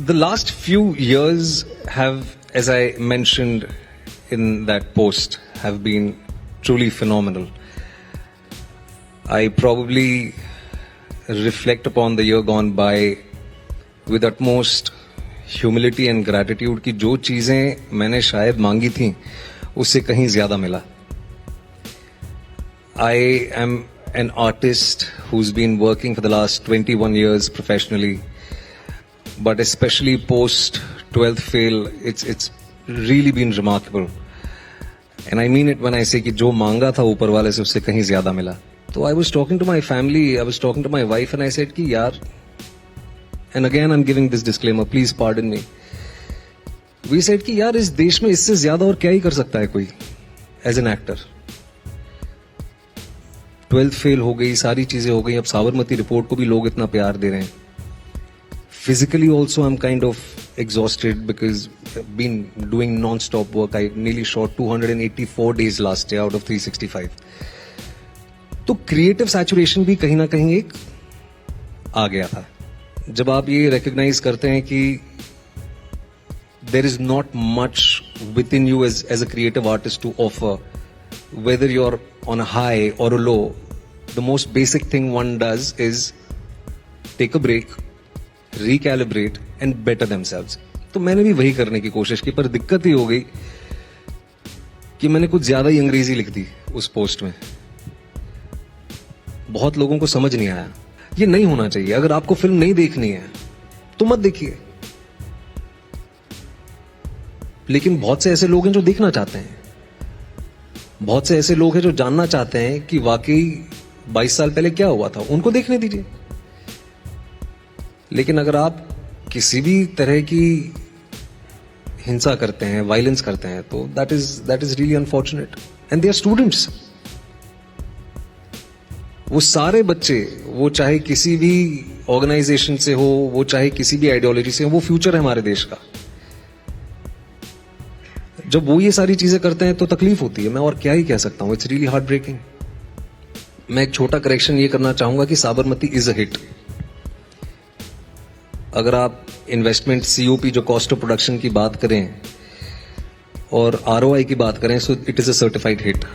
The last few years have, as I mentioned in that post, have been truly phenomenal. I probably reflect upon the year gone by with utmost humility and gratitude कि जो चीजें मैंने शायद मांगी थी उससे कहीं ज्यादा मिला. I am an artist who's been working for the last 21 years professionally, but especially post 12th fail, it's really been remarkable. And I mean it when I say कि जो मांगा था ऊपर वाले से उससे कहीं ज्यादा मिला. So I was talking to my family, I was talking to my wife, and I said कि यार, and again I'm giving this disclaimer, please pardon me. We said कि यार इस देश में इससे ज्यादा और क्या ही कर सकता है कोई as an actor. 12th fail हो गई, सारी चीजें हो गई, अब साबरमती रिपोर्ट को भी लोग इतना प्यार दे रहे हैं. Physically also I'm kind of exhausted because I've been doing non-stop work. I nearly shot 284 days last year out of 365. तो क्रिएटिव सैचुरेशन भी कहीं ना कहीं एक आ गया था. जब आप ये रिकॉग्नाइज करते हैं कि there is not much within you as a creative artist to offer, whether you are on a high और a low, the most basic thing one does is take a break, recalibrate and better themselves. तो मैंने भी वही करने की कोशिश की, पर दिक्कत ही हो गई कि मैंने कुछ ज्यादा ही अंग्रेजी लिख दी उस पोस्ट में. बहुत लोगों को समझ नहीं आया. ये नहीं होना चाहिए. अगर आपको फिल्म नहीं देखनी है तो मत देखिए. लेकिन बहुत से ऐसे लोग हैं जो देखना चाहते हैं. बहुत से ऐसे लोग हैं जो जानना चाहते हैं कि वाकई 22 साल पहले क्या हुआ था. उनको देखने दीजिए. लेकिन अगर आप किसी भी तरह की हिंसा करते हैं, वायलेंस करते हैं, तो that is really unfortunate. And they are students. वो सारे बच्चे, वो चाहे किसी भी ऑर्गेनाइजेशन से हो, वो चाहे किसी भी आइडियोलॉजी से हो, वो फ्यूचर है हमारे देश का. जब वो ये सारी चीजें करते हैं तो तकलीफ होती है. मैं और क्या ही कह सकता हूं. It's really heartbreaking. मैं एक छोटा करेक्शन ये करना चाहूंगा कि साबरमती इज अ हिट. अगर आप इन्वेस्टमेंट, सीओपी, जो कॉस्ट ऑफ प्रोडक्शन की बात करें और आरओआई की बात करें, so it is a certified hit.